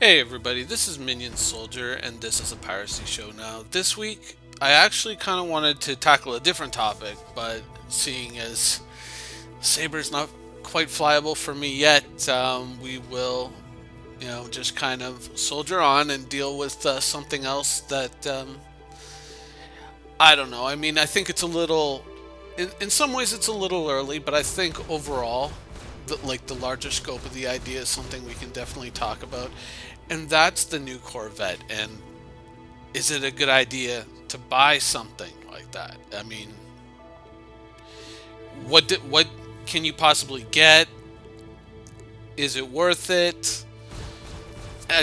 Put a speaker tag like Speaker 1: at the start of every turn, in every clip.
Speaker 1: Hey everybody, this is Minion Soldier, and this is a Piracy show. Now, this week, I actually kind of wanted to tackle a different topic, but seeing as Saber's not quite flyable for me yet, we will, just kind of soldier on and deal with something else that, I don't know. I mean, I think it's a little, in some ways it's a little early, but I think overall, the larger scope of the idea is something we can definitely talk about. And that's the new Corvette. And is it a good idea to buy something like that? I mean, what can you possibly get? Is it worth it?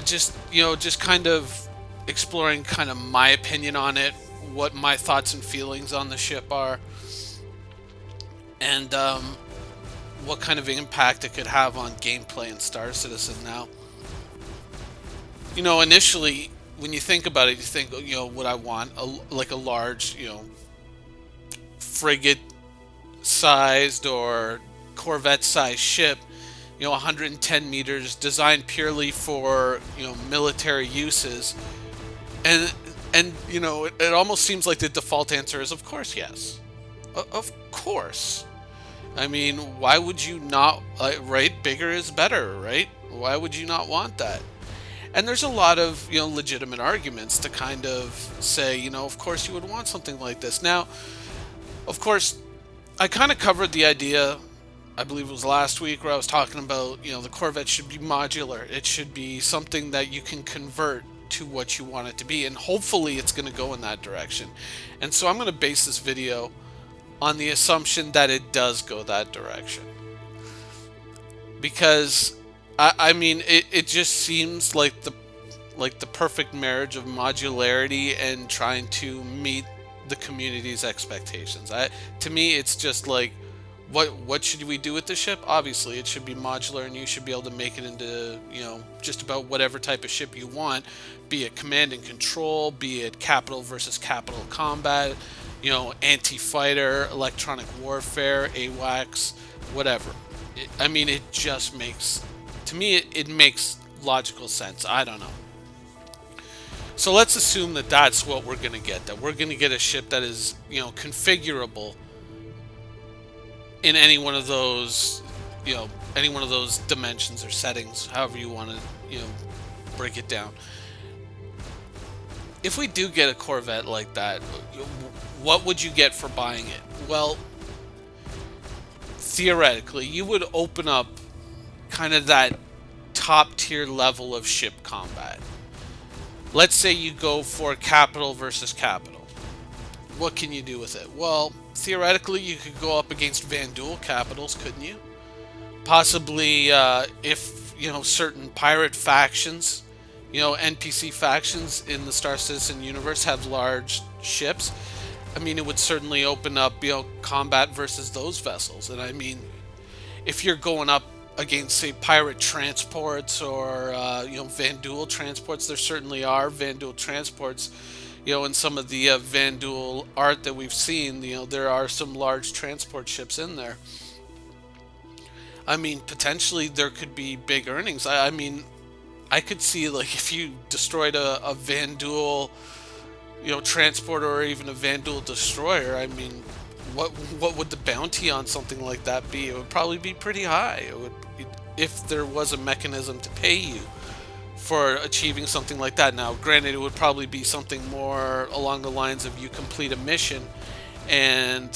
Speaker 1: Just kind of exploring kind of my opinion on it, what my thoughts and feelings on the ship are, and what kind of impact it could have on gameplay in Star Citizen. Now, initially when you think about it, you think, would I want like a large, frigate sized or Corvette sized ship, 110 meters, designed purely for, military uses, and it almost seems like the default answer is, of course, yes. Of course. I mean, why would you not, right? Bigger is better, right? Why would you not want that? And there's a lot of, legitimate arguments to kind of say, of course you would want something like this. Now, of course, I kind of covered the idea, I believe it was last week, where I was talking about, the Corvette should be modular. It should be something that you can convert to what you want it to be, and hopefully it's going to go in that direction. And so I'm going to base this video on the assumption that it does go that direction. Because I mean, it just seems like the perfect marriage of modularity and trying to meet the community's expectations. To me, it's just like, what should we do with the ship? Obviously, it should be modular, and you should be able to make it into, just about whatever type of ship you want, be it command and control, be it capital versus capital combat, anti-fighter, electronic warfare, AWACS, whatever. I mean, it just makes, to me, it makes logical sense. I don't know. So let's assume that that's what we're going to get, that we're going to get a ship that is, configurable in any one of those, any one of those dimensions or settings, however you want to, break it down. If we do get a Corvette like that, what would you get for buying it? Well, theoretically, you would open up kind of that top tier level of ship combat. Let's say you go for capital versus capital. What can you do with it? Well, theoretically, you could go up against Vanduul capitals, couldn't you? Possibly, if, certain pirate factions, NPC factions in the Star Citizen universe have large ships. I mean, it would certainly open up, combat versus those vessels. And I mean, if you're going up against, say, pirate transports or, Vanduul transports, there certainly are Vanduul transports. In some of the Vanduul art that we've seen, there are some large transport ships in there. I mean, potentially there could be big earnings. I mean, I could see, like, if you destroyed a Vanduul, transporter, or even a Vanduul destroyer, I mean, what would the bounty on something like that be? It would probably be pretty high. If there was a mechanism to pay you for achieving something like that. Now, granted, it would probably be something more along the lines of you complete a mission, and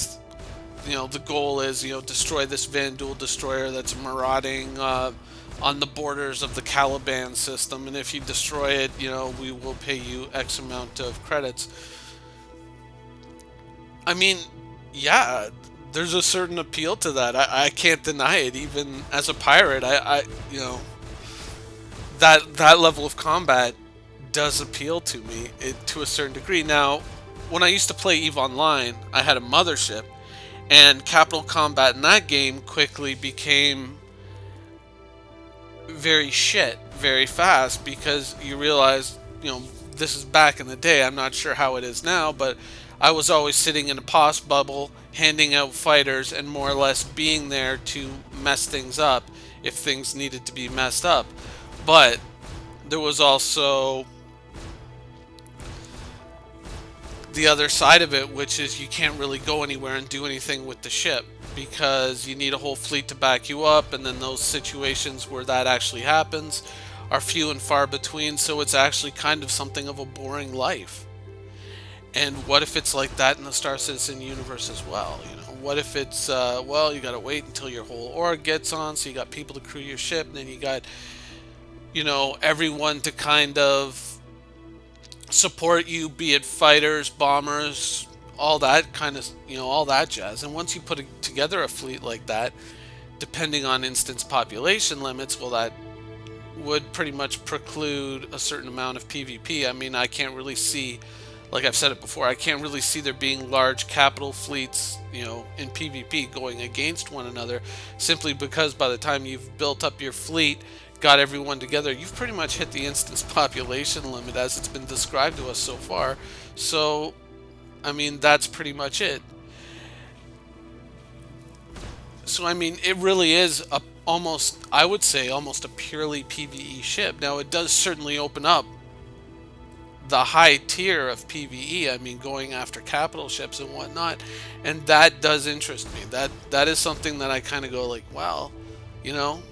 Speaker 1: the goal is, destroy this Vanduul destroyer that's marauding on the borders of the Caliban system, and if you destroy it, we will pay you X amount of credits. I mean, yeah, there's a certain appeal to that. I can't deny it. Even as a pirate, that level of combat does appeal to me, to a certain degree. Now, when I used to play EVE Online, I had a mothership, and capital combat in that game quickly became very shit very fast, because you realize, this is back in the day. I'm not sure how it is now, but I was always sitting in a pos bubble, handing out fighters, and more or less being there to mess things up if things needed to be messed up. But there was also the other side of it, which is you can't really go anywhere and do anything with the ship because you need a whole fleet to back you up, and then those situations where that actually happens are few and far between, so it's actually kind of something of a boring life. And what if it's like that in the Star Citizen universe as well? You know, what if it's well, you gotta wait until your whole org gets on, so you got people to crew your ship, and then you got, you know, everyone to kind of support you, be it fighters, bombers, all that kind of, you know, all that jazz. And once you put together a fleet like that, depending on instance population limits, well, that would pretty much preclude a certain amount of PvP. I mean, I can't really see, like I've said it before, I can't really see there being large capital fleets, you know, in PvP going against one another, simply because by the time you've built up your fleet, got everyone together, you've pretty much hit the instance population limit as it's been described to us so far. So, I mean, that's pretty much it. So, I mean, it really is a almost, I would say, almost a purely PvE ship. Now, it does certainly open up the high tier of PvE. I mean, going after capital ships and whatnot, and that does interest me. That is something that I kind of go like, well, you know,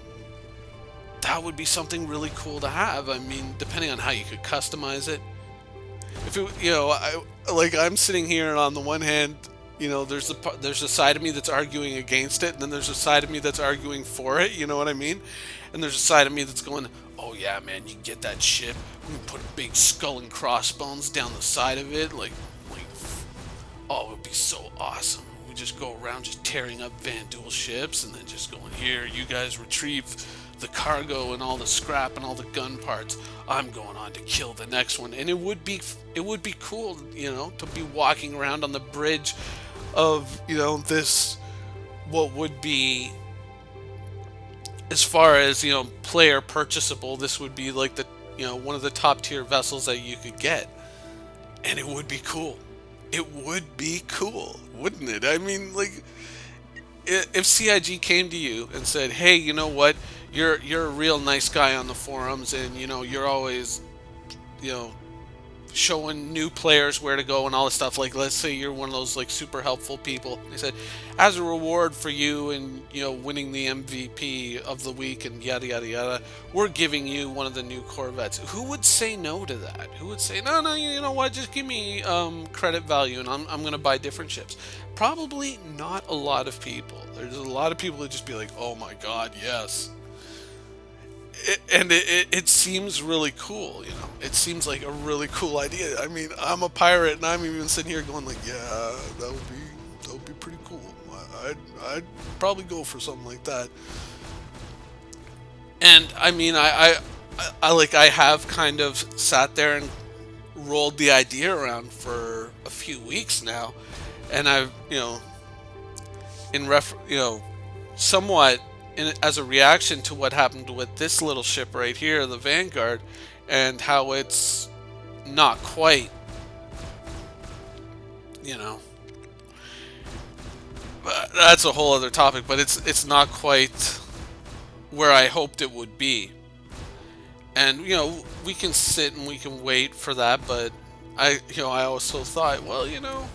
Speaker 1: that would be something really cool to have. I mean, depending on how you could customize it. If it, you know, I'm sitting here, and on the one hand, you know, there's a side of me that's arguing against it, and then there's a side of me that's arguing for it. You know what I mean? And there's a side of me that's going, oh yeah, man, you get that ship. We can put a big skull and crossbones down the side of it, like, oh, it would be so awesome. We just go around just tearing up Van Duel ships, and then just going, here, you guys retrieve the cargo and all the scrap and all the gun parts. I'm going on to kill the next one. And it would be cool, you know, to be walking around on the bridge of, you know, this, what would be, as far as, you know, player purchasable, this would be like the, you know, one of the top tier vessels that you could get. And it would be cool. It would be cool, wouldn't it? I mean, like, if CIG came to you and said, hey, you know what, you're a real nice guy on the forums, and, you know, you're always, you know, showing new players where to go and all this stuff. Like, let's say you're one of those, like, super helpful people. They said, as a reward for you and, you know, winning the MVP of the week and yada yada yada, we're giving you one of the new Corvettes. Who would say no to that? Who would say, no, you know what, just give me credit value and I'm gonna buy different ships? Probably not a lot of people. There's a lot of people that just be like, oh my god, yes. It seems really cool, you know. It seems like a really cool idea. I mean, I'm a pirate, and I'm even sitting here going like, yeah, that would be pretty cool. I'd probably go for something like that. And I mean, I have kind of sat there and rolled the idea around for a few weeks now, and I've, you know, somewhat as a reaction to what happened with this little ship right here, the Vanguard, and how it's not quite, you know, that's a whole other topic, but it's not quite where I hoped it would be. And, you know, we can sit and we can wait for that, but I also thought, well, you know,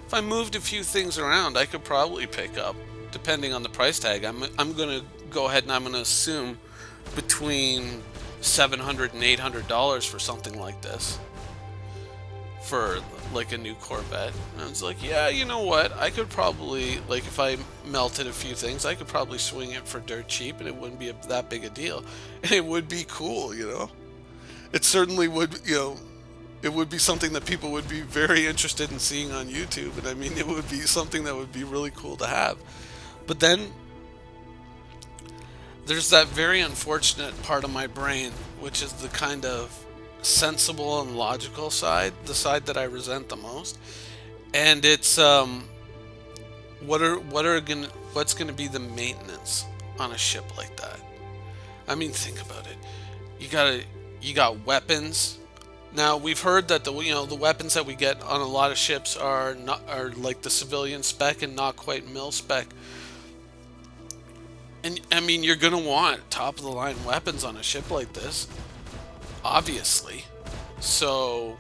Speaker 1: if I moved a few things around, I could probably pick up, depending on the price tag. I'm going to go ahead and I'm going to assume between $700 and $800 for something like this, for like a new Corvette. And I was like, yeah, you know what, I could probably, like, if I melted a few things, I could probably swing it for dirt cheap, and it wouldn't be that big a deal, and it would be cool, you know. It certainly would, you know. It would be something that people would be very interested in seeing on YouTube, and I mean, it would be something that would be really cool to have. But then there's that very unfortunate part of my brain, which is the kind of sensible and logical side, the side that I resent the most, and it's what's gonna be the maintenance on a ship like that. I mean, think about it. You got weapons. Now, we've heard that the weapons that we get on a lot of ships are like the civilian spec and not quite mil spec. And I mean, you're gonna want top of the line weapons on a ship like this. obviously. So,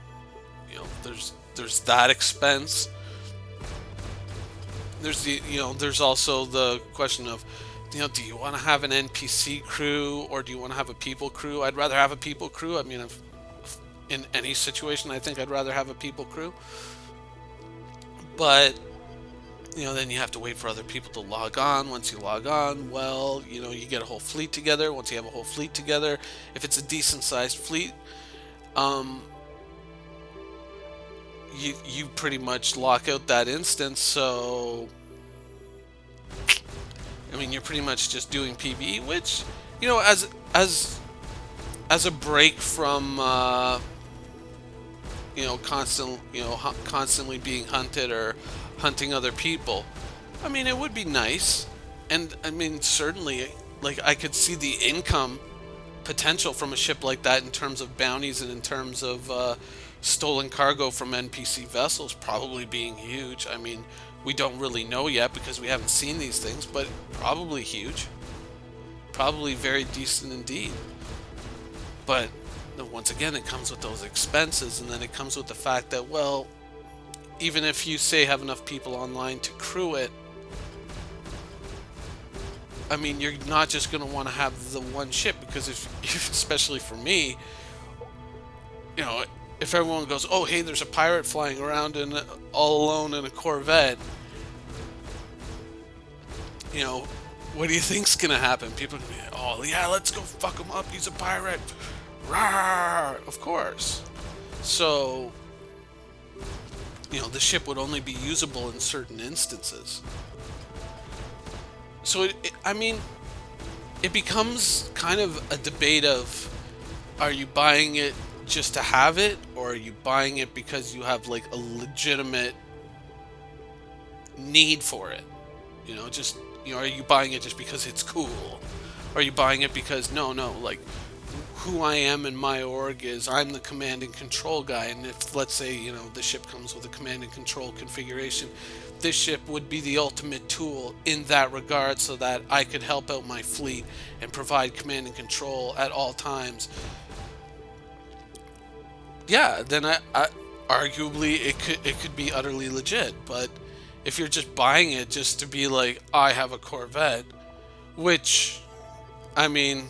Speaker 1: there's that expense. There's also the question of, do you want to have an NPC crew or do you want to have a people crew? I'd rather have a people crew. I mean, in any situation, I think I'd rather have a people crew. But then you have to wait for other people to log on. Once you log on, well, you get a whole fleet together. Once you have a whole fleet together, if it's a decent sized fleet, um, you pretty much lock out that instance. So, I mean, you're pretty much just doing PvE, which, as a break from constantly being hunted or hunting other people. I mean, it would be nice, and I mean, certainly, like, I could see the income potential from a ship like that in terms of bounties and in terms of stolen cargo from NPC vessels probably being huge. I mean, we don't really know yet because we haven't seen these things, but probably huge. Probably very decent indeed. But once again, it comes with those expenses, and then it comes with the fact that, well, even if you say have enough people online to crew it, I mean, you're not just going to want to have the one ship, because if especially for me, if everyone goes, oh, hey, there's a pirate flying around all alone in a Corvette, what do you think's going to happen? People are going to be, oh, yeah, let's go fuck him up. He's a pirate. Rawr! Of course. So, the ship would only be usable in certain instances. So, I mean, it becomes kind of a debate of, are you buying it just to have it, or are you buying it because you have, like, a legitimate need for it? Are you buying it just because it's cool? Are you buying it because, no, like, who I am in my org is I'm the command and control guy, and if, let's say, the ship comes with a command and control configuration, this ship would be the ultimate tool in that regard, so that I could help out my fleet and provide command and control at all times. Yeah, then I arguably it could be utterly legit. But if you're just buying it just to be like, I have a Corvette, which, I mean,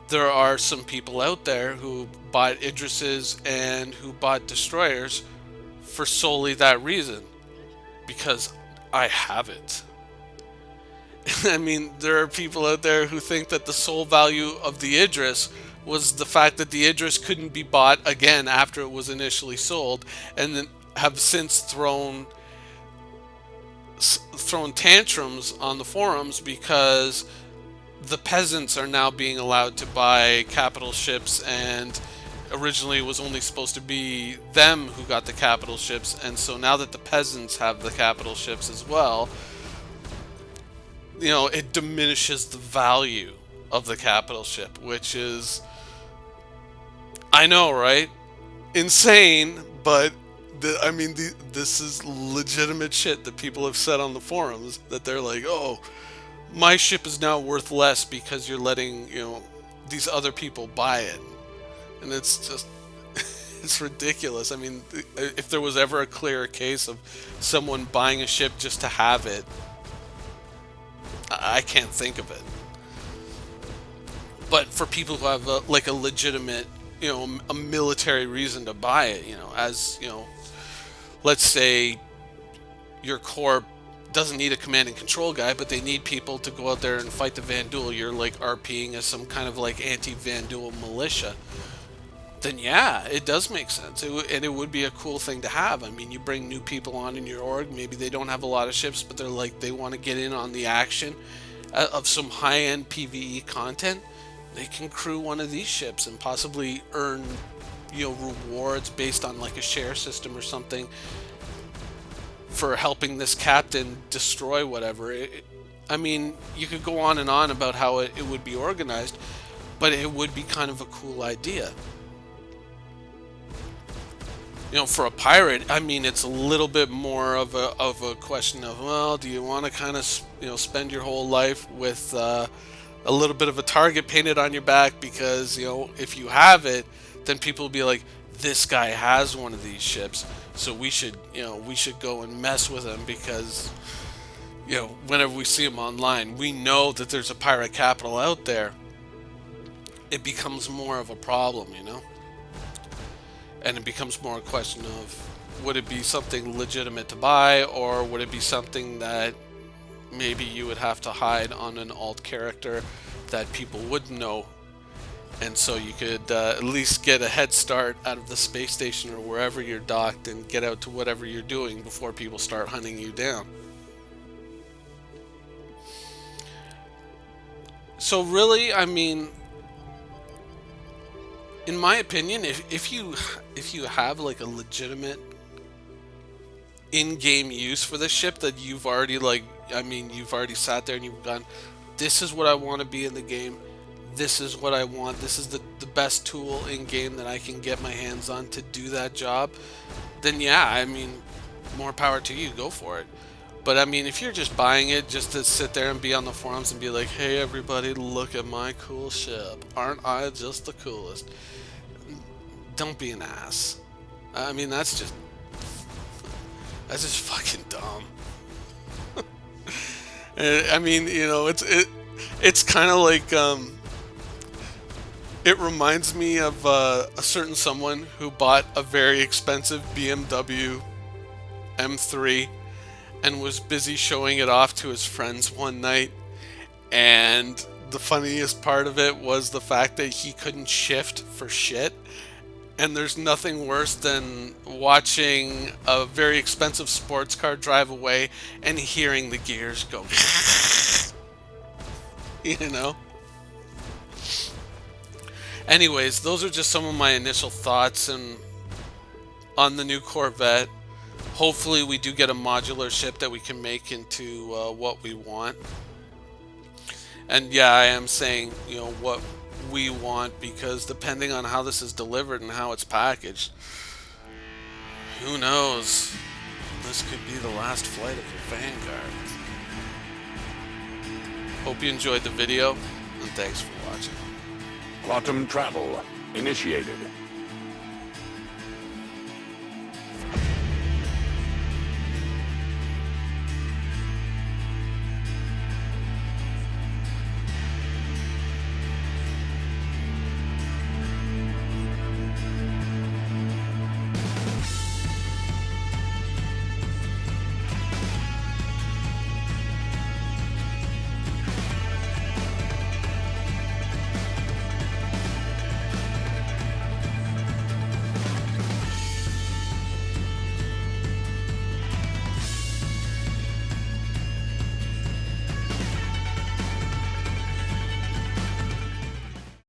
Speaker 1: there are some people out there who bought Idrises and who bought destroyers for solely that reason, because I have it. I mean, there are people out there who think that the sole value of the Idris was the fact that the Idris couldn't be bought again after it was initially sold, and then have since thrown tantrums on the forums because the peasants are now being allowed to buy capital ships, and originally it was only supposed to be them who got the capital ships, and so now that the peasants have the capital ships as well, it diminishes the value of the capital ship, which is, I know, right? Insane, but this is legitimate shit that people have said on the forums, that they're like, oh, my ship is now worth less because you're letting, these other people buy it. And it's just, it's ridiculous. I mean, if there was ever a clearer case of someone buying a ship just to have it, I can't think of it. But for people who have a legitimate, a military reason to buy it, let's say your corp doesn't need a command and control guy, but they need people to go out there and fight the Vanduul. You're like RPing as some kind of like anti-Vanduul militia. Then yeah, it does make sense. And it would be a cool thing to have. I mean, you bring new people on in your org. Maybe they don't have a lot of ships, but they want to get in on the action of some high-end PvE content. They can crew one of these ships and possibly earn, rewards based on like a share system or something for helping this captain destroy whatever. I mean, you could go on and on about how it would be organized, but it would be kind of a cool idea. For a pirate, I mean, it's a little bit more of a question of, well, do you want to kind of, spend your whole life with a little bit of a target painted on your back, because, you know, if you have it, then people will be like, this guy has one of these ships, so we should, you know, we should go and mess with him, because, you know, whenever we see him online, we know that there's a pirate capital out there. It becomes more of a problem, you know? And it becomes more a question of, would it be something legitimate to buy, or would it be something that maybe you would have to hide on an alt character that people wouldn't know, and so you could at least get a head start out of the space station or wherever you're docked and get out to whatever you're doing before people start hunting you down. So really, I mean, in my opinion, if you have like a legitimate in-game use for this ship that you've already, like, I mean, you've already sat there and you've gone, this is what I want to be in the game, this is what I want, this is the best tool in game that I can get my hands on to do that job, then yeah, I mean, more power to you, go for it. But I mean, if you're just buying it just to sit there and be on the forums and be like, hey everybody, look at my cool ship, aren't I just the coolest? Don't be an ass. I mean, that's just fucking dumb. I mean, you know, it's kind of like, it reminds me of a certain someone who bought a very expensive BMW M3 and was busy showing it off to his friends one night, and the funniest part of it was the fact that he couldn't shift for shit. And there's nothing worse than watching a very expensive sports car drive away and hearing the gears go. You know? Anyways, those are just some of my initial thoughts and on the new Corvette. Hopefully we do get a modular ship that we can make into what we want. And yeah, I am saying, you know, what we want, because depending on how this is delivered and how it's packaged, who knows, this could be the last flight of the Vanguard. Hope you enjoyed the video, and thanks for watching.
Speaker 2: Quantum travel initiated.